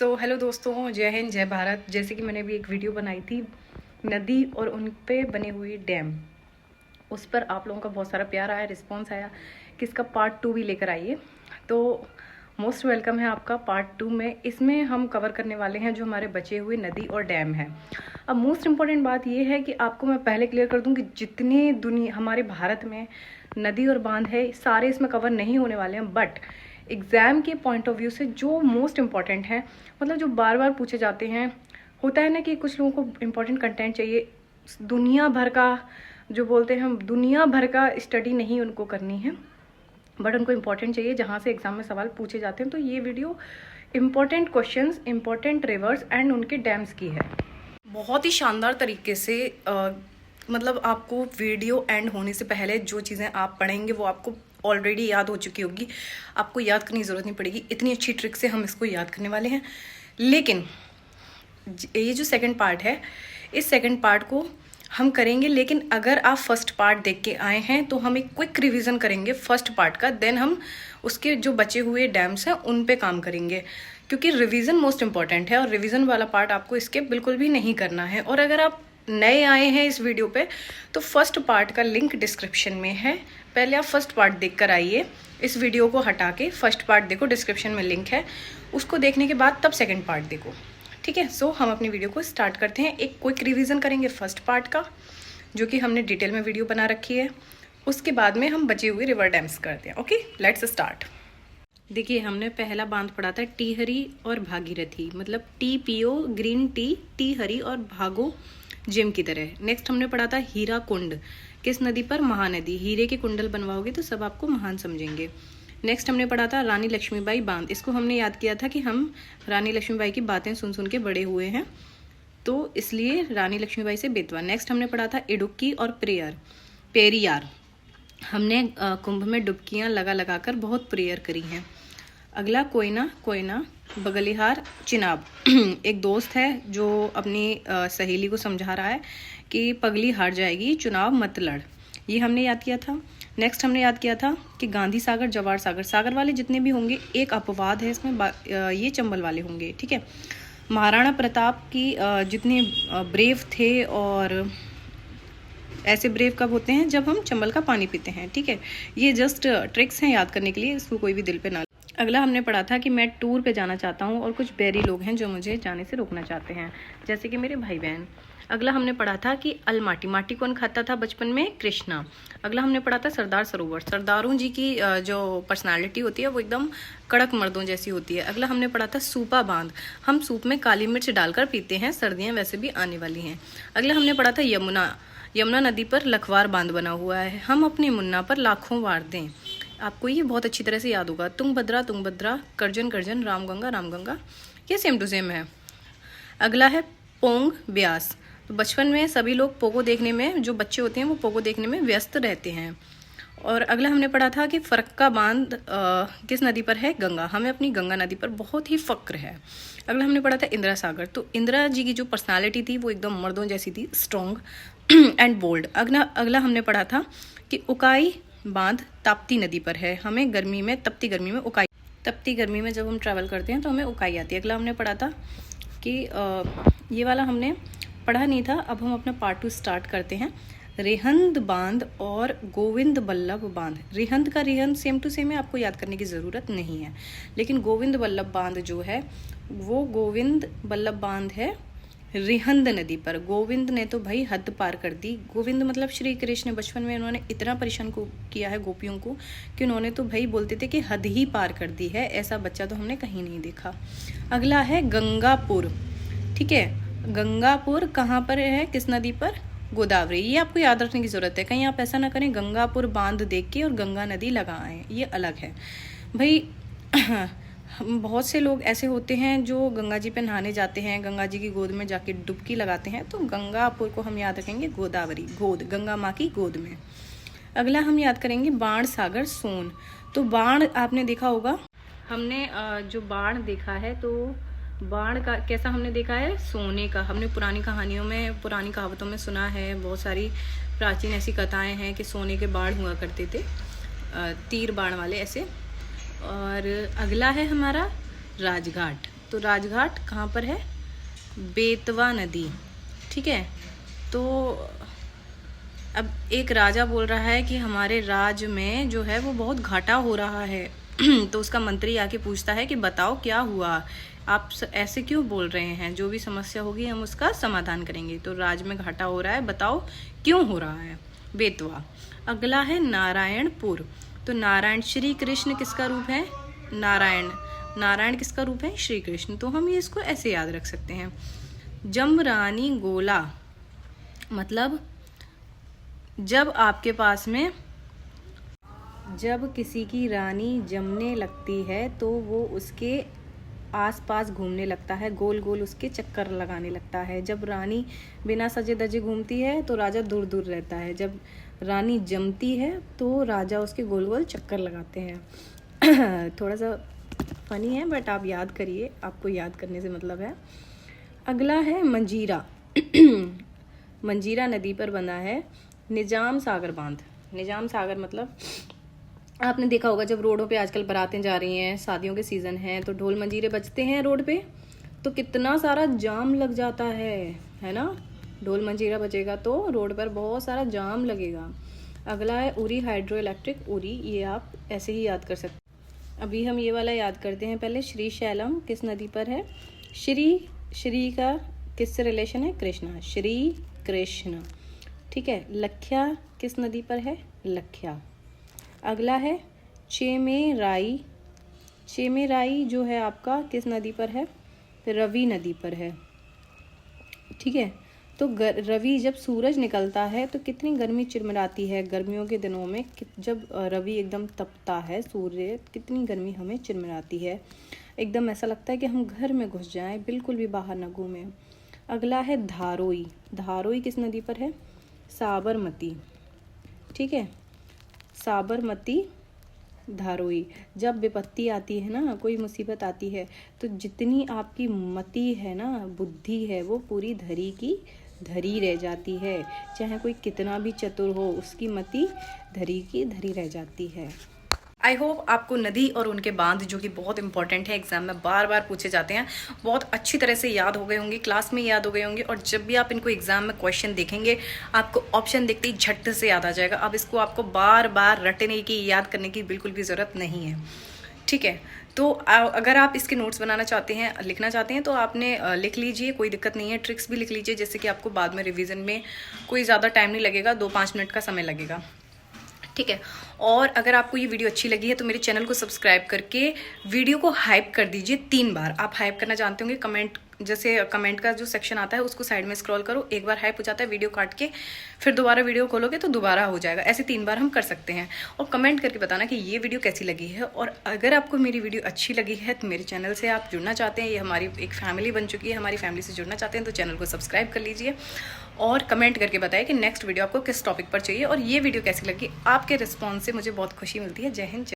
तो हेलो दोस्तों, जय हिंद जय भारत। जैसे कि मैंने अभी एक वीडियो बनाई थी नदी और उन पे बने हुए डैम, उस पर आप लोगों का बहुत सारा प्यार आया, रिस्पांस आया कि इसका पार्ट 2 भी लेकर आइए। तो मोस्ट वेलकम है आपका पार्ट 2 में। इसमें हम कवर करने वाले हैं जो हमारे बचे हुए नदी और डैम हैं। अब मोस्ट इम्पॉर्टेंट बात ये है कि आपको मैं पहले क्लियर कर दूं कि जितने दुनिया हमारे भारत में नदी और बांध है सारे इसमें कवर नहीं होने वाले हैं, बट एग्ज़ाम के पॉइंट ऑफ व्यू से जो मोस्ट इम्पॉर्टेंट है, मतलब जो बार बार पूछे जाते हैं। होता है ना कि कुछ लोगों को इम्पोर्टेंट कंटेंट चाहिए, दुनिया भर का जो बोलते हैं हम, दुनिया भर का स्टडी नहीं उनको करनी है, बट उनको इम्पोर्टेंट चाहिए जहाँ से एग्जाम में सवाल पूछे जाते हैं। तो ये video important questions, important reverse and उनके डैम्स की है। बहुत ही शानदार तरीके से मतलब आपको वीडियो एंड होने से पहले जो चीज़ें आप पढ़ेंगे वो आपको ऑलरेडी याद हो चुकी होगी, आपको याद करने की ज़रूरत नहीं पड़ेगी। इतनी अच्छी ट्रिक से हम इसको याद करने वाले हैं। लेकिन ये जो सेकंड पार्ट है, इस सेकंड पार्ट को हम करेंगे, लेकिन अगर आप फर्स्ट पार्ट देख के आए हैं तो हम एक क्विक रिवीजन करेंगे फर्स्ट पार्ट का, देन हम उसके जो बचे हुए डैम्स हैं उन पे काम करेंगे, क्योंकि रिवीजन मोस्ट इंपॉर्टेंट है और रिवीजन वाला पार्ट आपको इसके बिल्कुल भी नहीं करना है। और अगर आप नए आए हैं इस वीडियो पे तो फर्स्ट पार्ट का लिंक डिस्क्रिप्शन में है, पहले आप फर्स्ट पार्ट देख कर आइए। इस वीडियो को हटा के फर्स्ट पार्ट देखो, डिस्क्रिप्शन में लिंक है, उसको देखने के बाद तब सेकेंड पार्ट देखो, ठीक है। सो हम अपनी वीडियो को स्टार्ट करते हैं। एक क्विक रिवीजन करेंगे फर्स्ट पार्ट का, जो कि हमने डिटेल में वीडियो बना रखी है। उसके बाद में हम बचे हुए रिवर डैम्स करते हैं। Okay, let's start. देखिए, हमने पहला बांध पढ़ा था टीहरी और भागीरथी, मतलब TPO ग्रीन टी, टीहरी और भागो जिम की तरह। नेक्स्ट हमने पढ़ा था हीरा कुंड, किस नदी पर? महानदी। हीरे के कुंडल बनवाओगे तो सब आपको महान समझेंगे। नेक्स्ट हमने पढ़ा था रानी लक्ष्मीबाई बांध। इसको हमने याद किया था कि हम रानी लक्ष्मीबाई की बातें सुन सुन के बड़े हुए हैं, तो इसलिए रानी लक्ष्मीबाई से बेतवा। नेक्स्ट हमने पढ़ा था इडुक्की और पेरियार। हमने कुंभ में डुबकियां लगा लगा कर बहुत प्रेयर करी हैं। अगला कोयना, बगलिहार, चिनाब। एक दोस्त है जो अपनी सहेली को समझा रहा है कि पगली हार जाएगी, चुनाव मत लड़। ये हमने याद किया था। नेक्स्ट हमने याद किया था कि गांधी सागर, जवाहर सागर, सागर वाले जितने भी होंगे एक अपवाद है इसमें, ये चंबल वाले होंगे, ठीक है। महाराणा प्रताप की जितने ब्रेव थे, और ऐसे ब्रेव कब होते हैं? जब हम चंबल का पानी पीते हैं, ठीक है। ये जस्ट ट्रिक्स हैं याद करने के लिए, इसको कोई भी दिल पे ना। अगला हमने पढ़ा था कि मैं टूर पे जाना चाहता हूँ और कुछ बैरी लोग हैं जो मुझे जाने से रोकना चाहते हैं, जैसे कि मेरे भाई बहन। अगला हमने पढ़ा था कि अलमाटी, माटी कौन खाता था बचपन में? कृष्णा। अगला हमने पढ़ा था सरदार सरोवर। सरदारों जी की जो पर्सनालिटी होती है वो एकदम कड़क मर्दों जैसी होती है। अगला हमने पढ़ा था सूपा बांध, हम सूप में काली मिर्च डालकर पीते हैं, सर्दियाँ वैसे भी आने वाली हैं। अगला हमने पढ़ा था यमुना नदी पर लखवार बांध बना हुआ है, हम अपने मुन्ना पर लाखों वार दें। आपको ये बहुत अच्छी तरह से याद होगा। तुंगभद्रा, करजन, रामगंगा, ये सेम टू सेम है। अगला है पोंग ब्यास। तो बचपन में सभी लोग पोगो देखने में, जो बच्चे होते हैं वो पोगो देखने में व्यस्त रहते हैं। और अगला हमने पढ़ा था कि फरक्का बांध किस नदी पर है? गंगा। हमें अपनी गंगा नदी पर बहुत ही फक्र है। अगला हमने पढ़ा था इंदिरा सागर। तो इंदिरा जी की जो पर्सनालिटी थी वो एकदम मर्दों जैसी थी, स्ट्रॉन्ग एंड बोल्ड। अगला हमने पढ़ा था कि उकाई बांध ताप्ती नदी पर है, हमें गर्मी में, तपती गर्मी में जब हम ट्रैवल करते हैं तो हमें उकाई आती है। अगला हमने पढ़ा था कि ये वाला हमने पढ़ा नहीं था, अब हम अपना पार्ट 2 स्टार्ट करते हैं। रेहंद बांध और गोविंद बल्लभ बांध। रेहंद का रेहंद सेम टू सेम है, आपको याद करने की ज़रूरत नहीं है, लेकिन गोविंद बल्लभ बांध जो है वो गोविंद बल्लभ बांध है रिहंद नदी पर। गोविंद ने तो भाई हद पार कर दी। गोविंद मतलब श्री कृष्ण। बचपन में उन्होंने इतना परेशान किया है गोपियों को कि उन्होंने तो भाई बोलते थे कि हद ही पार कर दी है, ऐसा बच्चा तो हमने कहीं नहीं देखा। अगला है गंगापुर, ठीक है। गंगापुर कहाँ पर है, किस नदी पर? गोदावरी। ये आपको याद रखने की ज़रूरत है, कहीं आप ऐसा ना करें गंगापुर बांध देख के और गंगा नदी लगा आए, ये अलग है भाई। बहुत से लोग ऐसे होते हैं जो गंगा जी पे नहाने जाते हैं, गंगा जी की गोद में जाके डुबकी लगाते हैं, तो गंगापुर को हम याद रखेंगे गोदावरी, गोद, गंगा माँ की गोद में। अगला हम याद करेंगे बाण सागर, सोन। तो बाण आपने देखा होगा, हमने जो बाण देखा है, तो बाण का कैसा हमने देखा है? सोने का। हमने पुरानी कहानियों में, पुरानी कहावतों में सुना है, बहुत सारी प्राचीन ऐसी कथाएं हैं कि सोने के बाण हुआ करते थे, तीर बाण वाले ऐसे। और अगला है हमारा राजघाट। तो राजघाट कहाँ पर है? बेतवा नदी। ठीक है, तो अब एक राजा बोल रहा है कि हमारे राज्य में जो है वो बहुत घाटा हो रहा है। तो उसका मंत्री आके पूछता है कि बताओ क्या हुआ, आप ऐसे क्यों बोल रहे हैं, जो भी समस्या होगी हम उसका समाधान करेंगे। तो राज्य में घाटा हो रहा है, बताओ क्यों हो रहा है। बेतवा। अगला है नारायणपुर। तो नारायण, श्री कृष्ण किसका रूप है? नारायण। नारायण किसका रूप है? श्री कृष्ण। तो हम ये इसको ऐसे याद रख सकते हैं। जमरानी गोला, मतलब जब आपके पास में, जब किसी की रानी जमने लगती है तो वो उसके आसपास घूमने लगता है, गोल गोल उसके चक्कर लगाने लगता है। जब रानी बिना सजे धजे घूमती है तो राजा दूर दूर रहता है। जब रानी जमती है तो राजा उसके गोल गोल चक्कर लगाते हैं। थोड़ा सा फनी है बट आप याद करिए, आपको याद करने से मतलब है। अगला है मंजीरा। मंजीरा नदी पर बना है निजाम सागर बांध। निजाम सागर मतलब आपने देखा होगा जब रोडों पे आजकल बारातें जा रही हैं, शादियों के सीज़न हैं, तो ढोल मंजीरे बजते हैं रोड पे, तो कितना सारा जाम लग जाता है ना। ढोल मंजीरा बजेगा तो रोड पर बहुत सारा जाम लगेगा। अगला है उरी हाइड्रो इलेक्ट्रिक। उरी, ये आप ऐसे ही याद कर सकते हैं। अभी हम ये वाला याद करते हैं पहले। श्री शैलम किस नदी पर है? श्री का किससे रिलेशन है? कृष्णा, श्री कृष्ण। ठीक है। लख्या किस नदी पर है? लख्या। अगला है चेमेराई। चेमेराई जो है आपका किस नदी पर है? रवि नदी पर है। ठीक है। तो रवि, जब सूरज निकलता है तो कितनी गर्मी चिरमिराती है गर्मियों के दिनों में। जब रवि एकदम तपता है, सूर्य, कितनी गर्मी हमें चिरमिराती है, एकदम ऐसा लगता है कि हम घर में घुस जाएं, बिल्कुल भी बाहर ना घूमें। अगला है धारोई। धारोई किस नदी पर है? साबरमती। ठीक है, साबरमती, धारोई। जब विपत्ति आती है ना, कोई मुसीबत आती है, तो जितनी आपकी मति है ना, बुद्धि है, वो पूरी धरी की धरी रह जाती है। चाहे कोई कितना भी चतुर हो, उसकी मति धरी की धरी रह जाती है। आई होप आपको नदी और उनके बांध, जो कि बहुत इंपॉर्टेंट है, एग्जाम में बार बार पूछे जाते हैं, बहुत अच्छी तरह से याद हो गए होंगे, क्लास में याद हो गए होंगे, और जब भी आप इनको एग्जाम में क्वेश्चन देखेंगे आपको ऑप्शन देखते ही झट से याद आ जाएगा। अब इसको आपको बार बार रटने की, याद करने की बिल्कुल भी ज़रूरत नहीं है। ठीक है, तो अगर आप इसके नोट्स बनाना चाहते हैं, लिखना चाहते हैं, तो आपने लिख लीजिए, कोई दिक्कत नहीं है। ट्रिक्स भी लिख लीजिए, जैसे कि आपको बाद में रिवीजन में कोई ज़्यादा टाइम नहीं लगेगा, 2-5 मिनट का समय लगेगा। ठीक है। और अगर आपको ये वीडियो अच्छी लगी है तो मेरे चैनल को सब्सक्राइब करके वीडियो को हाइप कर दीजिए 3 बार। आप हाइप करना जानते होंगे, कमेंट, जैसे कमेंट का जो सेक्शन आता है उसको साइड में स्क्रॉल करो, एक बार हाइप हो जाता है, वीडियो काट के फिर दोबारा वीडियो खोलोगे तो दोबारा हो जाएगा। ऐसे 3 बार हम कर सकते हैं। और कमेंट करके बताना कि ये वीडियो कैसी लगी है। और अगर आपको मेरी वीडियो अच्छी लगी है तो मेरे चैनल से आप जुड़ना चाहते हैं, ये हमारी एक फैमिली बन चुकी है, हमारी फैमिली से जुड़ना चाहते हैं तो चैनल को सब्सक्राइब कर लीजिए। और कमेंट करके बताइए कि नेक्स्ट वीडियो आपको किस टॉपिक पर चाहिए और ये वीडियो कैसी लगी। आपके रिस्पॉन्स से मुझे बहुत खुशी मिलती है। जय हिंद।